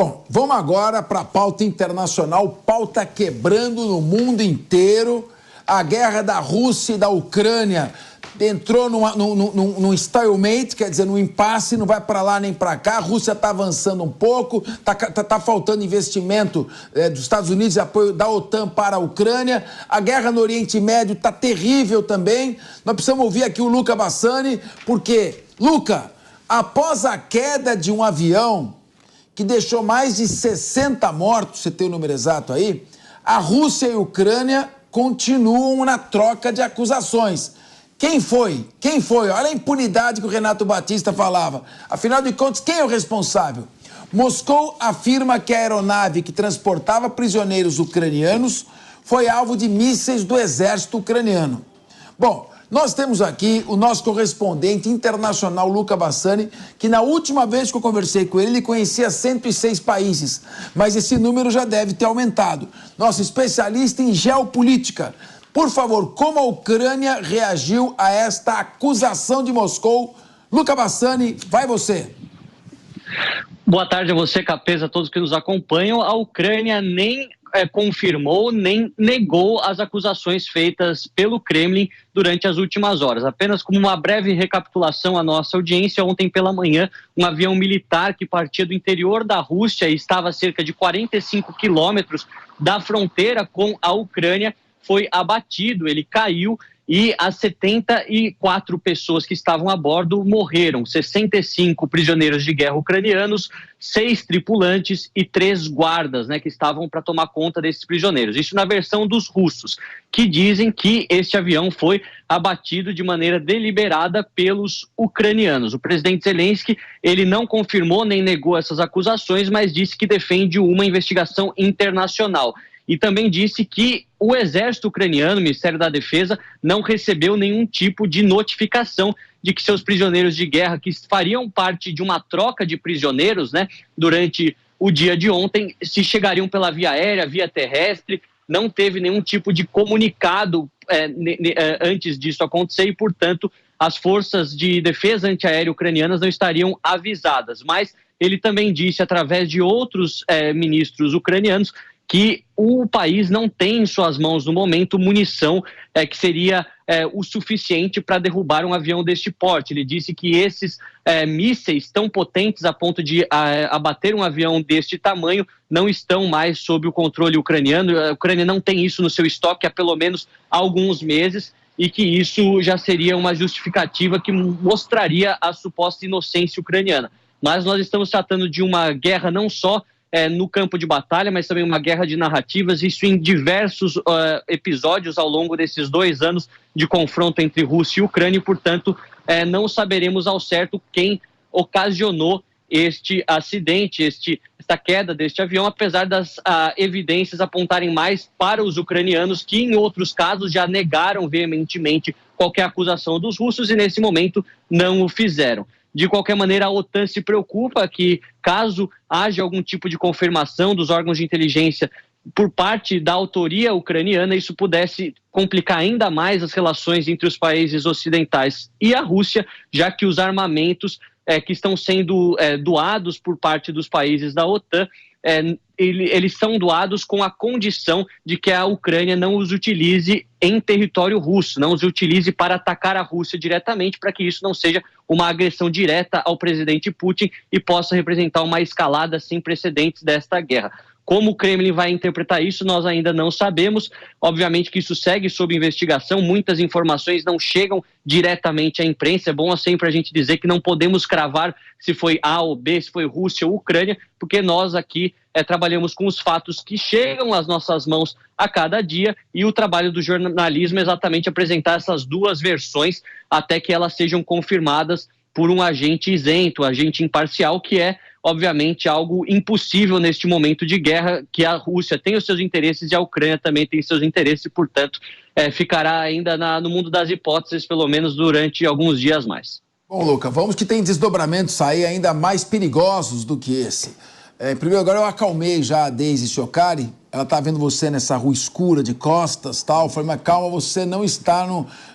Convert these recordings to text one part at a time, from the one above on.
Bom, vamos agora para a pauta internacional, pauta quebrando no mundo inteiro. A guerra da Rússia e da Ucrânia entrou num stalemate, quer dizer, num impasse, não vai para lá nem para cá. A Rússia está avançando um pouco, tá faltando investimento dos Estados Unidos e apoio da OTAN para a Ucrânia. A guerra no Oriente Médio está terrível também. Nós precisamos ouvir aqui o Luca Bassani, porque, Luca, após a queda de um avião que deixou mais de 60 mortos, você tem o número exato aí, a Rússia e a Ucrânia continuam na troca de acusações. Quem foi? Quem foi? Olha a impunidade que o Renato Batista falava. Afinal de contas, quem é o responsável? Moscou afirma que a aeronave que transportava prisioneiros ucranianos foi alvo de mísseis do exército ucraniano. Bom, nós temos aqui o nosso correspondente internacional, Luca Bassani, que na última vez que eu conversei com ele conhecia 106 países, mas esse número já deve ter aumentado. Nosso especialista em geopolítica. Por favor, como a Ucrânia reagiu a esta acusação de Moscou? Luca Bassani, vai você. Boa tarde a você, Capeza, a todos que nos acompanham. A Ucrânia nem confirmou, nem negou as acusações feitas pelo Kremlin durante as últimas horas. Apenas como uma breve recapitulação à nossa audiência, ontem pela manhã, um avião militar que partia do interior da Rússia e estava a cerca de 45 quilômetros da fronteira com a Ucrânia foi abatido, ele caiu e as 74 pessoas que estavam a bordo morreram. 65 prisioneiros de guerra ucranianos, 6 tripulantes e 3 guardas, que estavam para tomar conta desses prisioneiros. Isso na versão dos russos, que dizem que este avião foi abatido de maneira deliberada pelos ucranianos. O presidente Zelensky, ele não confirmou nem negou essas acusações, mas disse que defende uma investigação internacional. E também disse que o exército ucraniano, o Ministério da Defesa, não recebeu nenhum tipo de notificação de que seus prisioneiros de guerra, que fariam parte de uma troca de prisioneiros, durante o dia de ontem, se chegariam pela via aérea, via terrestre. Não teve nenhum tipo de comunicado antes disso acontecer e, portanto, as forças de defesa antiaérea ucranianas não estariam avisadas. Mas ele também disse, através de outros ministros ucranianos, que o país não tem em suas mãos, no momento, munição que seria o suficiente para derrubar um avião deste porte. Ele disse que esses mísseis tão potentes a ponto de abater um avião deste tamanho não estão mais sob o controle ucraniano. A Ucrânia não tem isso no seu estoque há pelo menos alguns meses e que isso já seria uma justificativa que mostraria a suposta inocência ucraniana. Mas nós estamos tratando de uma guerra não só no campo de batalha, mas também uma guerra de narrativas, isso em diversos episódios ao longo desses 2 anos de confronto entre Rússia e Ucrânia, e, portanto, não saberemos ao certo quem ocasionou este acidente, esta queda deste avião, apesar das evidências apontarem mais para os ucranianos, que em outros casos já negaram veementemente qualquer acusação dos russos e nesse momento não o fizeram. De qualquer maneira, a OTAN se preocupa que, caso haja algum tipo de confirmação dos órgãos de inteligência por parte da autoria ucraniana, isso pudesse complicar ainda mais as relações entre os países ocidentais e a Rússia, já que os armamentos que estão sendo doados por parte dos países da OTAN, eles são doados com a condição de que a Ucrânia não os utilize em território russo, não os utilize para atacar a Rússia diretamente, para que isso não seja uma agressão direta ao presidente Putin e possa representar uma escalada sem precedentes desta guerra. Como o Kremlin vai interpretar isso, nós ainda não sabemos. Obviamente que isso segue sob investigação, muitas informações não chegam diretamente à imprensa. É bom sempre a gente dizer que não podemos cravar se foi A ou B, se foi Rússia ou Ucrânia, porque nós aqui trabalhamos com os fatos que chegam às nossas mãos a cada dia, e o trabalho do jornalismo é exatamente apresentar essas duas versões até que elas sejam confirmadas por um agente isento, agente imparcial, que é obviamente algo impossível neste momento de guerra, que a Rússia tem os seus interesses e a Ucrânia também tem seus interesses, e portanto ficará ainda no mundo das hipóteses, pelo menos durante alguns dias mais. Bom, Luca, vamos que tem desdobramentos aí ainda mais perigosos do que esse. Em primeiro lugar, eu acalmei já a Deise Chiocari. Ela tá vendo você nessa rua escura de costas, tal. Eu falei, mas calma, você não está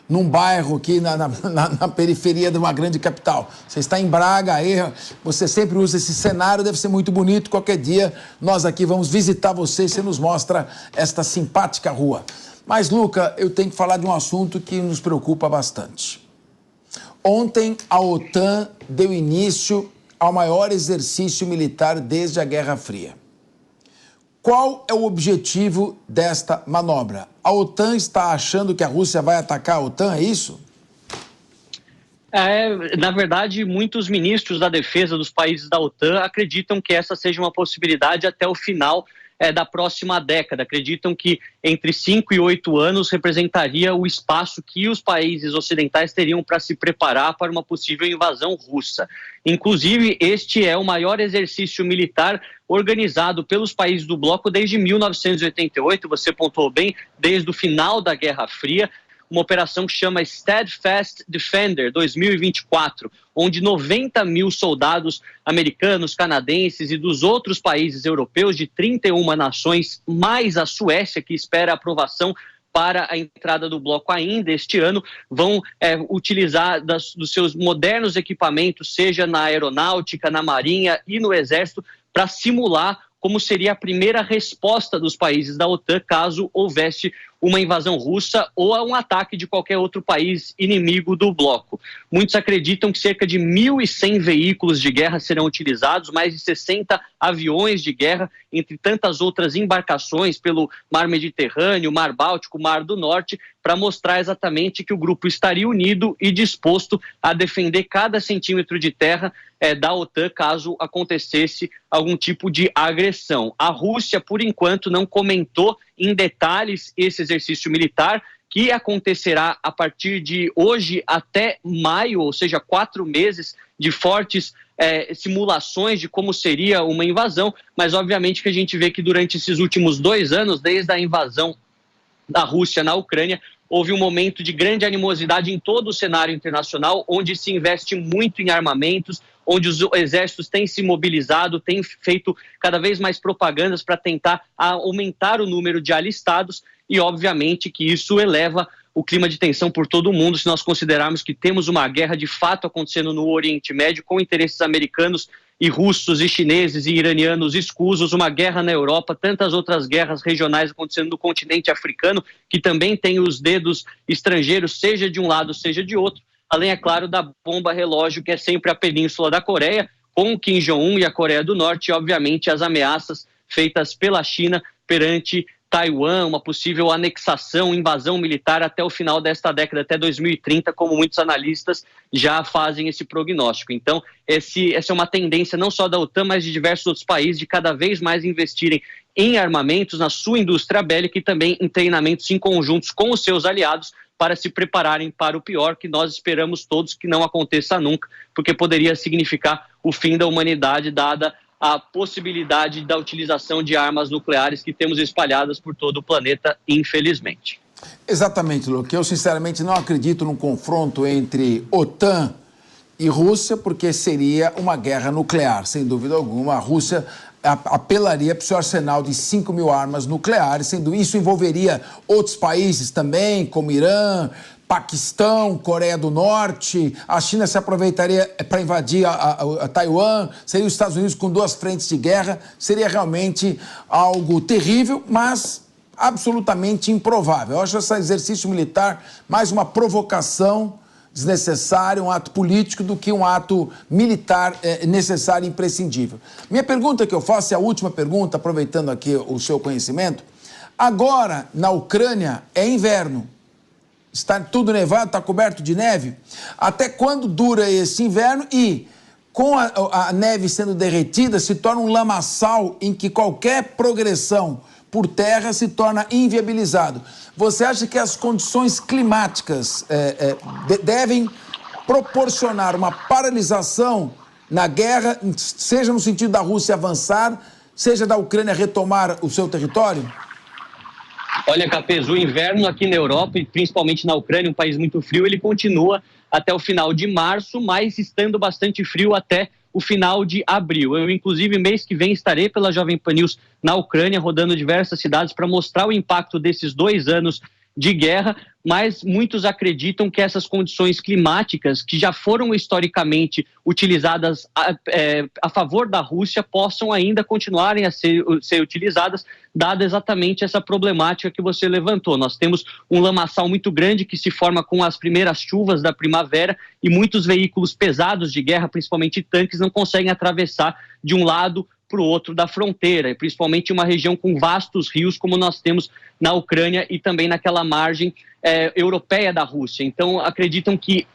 num bairro aqui na periferia de uma grande capital. Você está em Braga, aí você sempre usa esse cenário, deve ser muito bonito. Qualquer dia nós aqui vamos visitar você e você nos mostra esta simpática rua. Mas, Luca, eu tenho que falar de um assunto que nos preocupa bastante. Ontem, a OTAN deu início ao maior exercício militar desde a Guerra Fria. Qual é o objetivo desta manobra? A OTAN está achando que a Rússia vai atacar a OTAN, é isso? Na verdade, muitos ministros da defesa dos países da OTAN acreditam que essa seja uma possibilidade até o final da próxima década. Acreditam que entre 5 e 8 anos representaria o espaço que os países ocidentais teriam para se preparar para uma possível invasão russa. Inclusive, este é o maior exercício militar organizado pelos países do bloco desde 1988, você pontuou bem, desde o final da Guerra Fria, uma operação que chama Steadfast Defender 2024, onde 90 mil soldados americanos, canadenses e dos outros países europeus de 31 nações, mais a Suécia, que espera aprovação para a entrada do bloco ainda este ano, vão utilizar dos seus modernos equipamentos, seja na aeronáutica, na marinha e no exército, para simular como seria a primeira resposta dos países da OTAN caso houvesse uma invasão russa ou um ataque de qualquer outro país inimigo do bloco. Muitos acreditam que cerca de 1.100 veículos de guerra serão utilizados, mais de 60 aviões de guerra, entre tantas outras embarcações pelo Mar Mediterrâneo, Mar Báltico, Mar do Norte, para mostrar exatamente que o grupo estaria unido e disposto a defender cada centímetro de terra da OTAN caso acontecesse algum tipo de agressão. A Rússia, por enquanto, não comentou em detalhes esse exercício militar, que acontecerá a partir de hoje até maio, ou seja, 4 meses de fortes simulações de como seria uma invasão, mas obviamente que a gente vê que durante esses últimos 2 anos, desde a invasão da Rússia na Ucrânia, houve um momento de grande animosidade em todo o cenário internacional, onde se investe muito em armamentos, onde os exércitos têm se mobilizado, têm feito cada vez mais propagandas para tentar aumentar o número de alistados e, obviamente, que isso eleva o clima de tensão por todo o mundo, se nós considerarmos que temos uma guerra de fato acontecendo no Oriente Médio com interesses americanos e russos e chineses e iranianos escusos, uma guerra na Europa, tantas outras guerras regionais acontecendo no continente africano, que também tem os dedos estrangeiros, seja de um lado, seja de outro, além, é claro, da bomba relógio, que é sempre a Península da Coreia, com o Kim Jong-un e a Coreia do Norte, e, obviamente, as ameaças feitas pela China perante Taiwan, uma possível anexação, invasão militar até o final desta década, até 2030, como muitos analistas já fazem esse prognóstico. Então, essa é uma tendência não só da OTAN, mas de diversos outros países, de cada vez mais investirem em armamentos, na sua indústria bélica e também em treinamentos em conjuntos com os seus aliados, para se prepararem para o pior, que nós esperamos todos que não aconteça nunca, porque poderia significar o fim da humanidade, dada a possibilidade da utilização de armas nucleares que temos espalhadas por todo o planeta, infelizmente. Exatamente, Luque. Eu, sinceramente, não acredito num confronto entre OTAN e Rússia, porque seria uma guerra nuclear, sem dúvida alguma. A Rússia apelaria para o seu arsenal de 5 mil armas nucleares, sendo isso envolveria outros países também, como Irã, Paquistão, Coreia do Norte. A China se aproveitaria para invadir a Taiwan, seria os Estados Unidos com 2 frentes de guerra. Seria realmente algo terrível, mas absolutamente improvável. Eu acho esse exercício militar mais uma provocação desnecessário, um ato político, do que um ato militar necessário e imprescindível. Minha pergunta que eu faço, é a última pergunta, aproveitando aqui o seu conhecimento. Agora, na Ucrânia, é inverno. Está tudo nevado, está coberto de neve. Até quando dura esse inverno? E, com a neve sendo derretida, se torna um lamaçal em que qualquer progressão por terra se torna inviabilizado. Você acha que as condições climáticas devem proporcionar uma paralisação na guerra, seja no sentido da Rússia avançar, seja da Ucrânia retomar o seu território? Olha, Capês, o inverno aqui na Europa, e principalmente na Ucrânia, um país muito frio, ele continua até o final de março, mas estando bastante frio até o final de abril. Eu, inclusive, mês que vem estarei pela Jovem Pan News na Ucrânia, rodando diversas cidades para mostrar o impacto desses 2 anos de guerra, mas muitos acreditam que essas condições climáticas, que já foram historicamente utilizadas a favor da Rússia, possam ainda continuarem a ser utilizadas, dada exatamente essa problemática que você levantou. Nós temos um lamaçal muito grande que se forma com as primeiras chuvas da primavera e muitos veículos pesados de guerra, principalmente tanques, não conseguem atravessar de um lado para o outro da fronteira, principalmente uma região com vastos rios, como nós temos na Ucrânia e também naquela margem europeia da Rússia. Então, acreditam que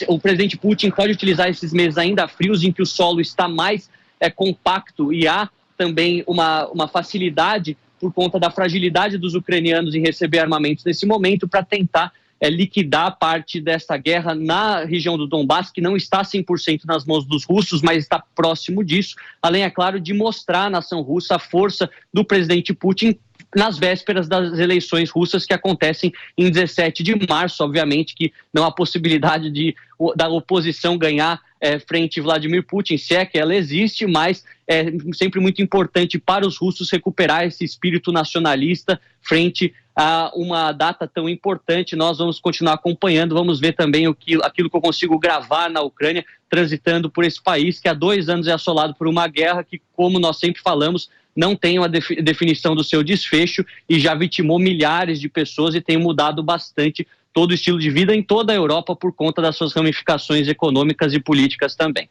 o presidente Putin pode utilizar esses meses ainda frios, em que o solo está mais compacto e há também uma facilidade por conta da fragilidade dos ucranianos em receber armamentos nesse momento, para tentar liquidar parte dessa guerra na região do Donbass, que não está 100% nas mãos dos russos, mas está próximo disso, além, é claro, de mostrar à nação russa a força do presidente Putin nas vésperas das eleições russas, que acontecem em 17 de março. Obviamente que não há possibilidade da oposição ganhar frente a Vladimir Putin, se é que ela existe, mas é sempre muito importante para os russos recuperar esse espírito nacionalista frente a uma data tão importante. Nós vamos continuar acompanhando, vamos ver também aquilo que eu consigo gravar na Ucrânia, transitando por esse país que há 2 anos é assolado por uma guerra que, como nós sempre falamos, não tem uma definição do seu desfecho e já vitimou milhares de pessoas e tem mudado bastante todo o estilo de vida em toda a Europa por conta das suas ramificações econômicas e políticas também.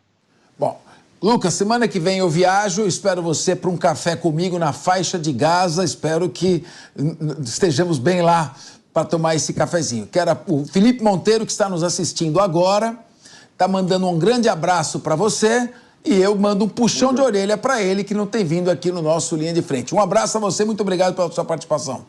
Bom, Lucas, semana que vem eu viajo, espero você para um café comigo na faixa de Gaza, espero que estejamos bem lá para tomar esse cafezinho. Quero o Felipe Monteiro, que está nos assistindo agora, está mandando um grande abraço para você e eu mando um puxão de orelha para ele, que não tem vindo aqui no nosso Linha de Frente. Um abraço a você, muito obrigado pela sua participação.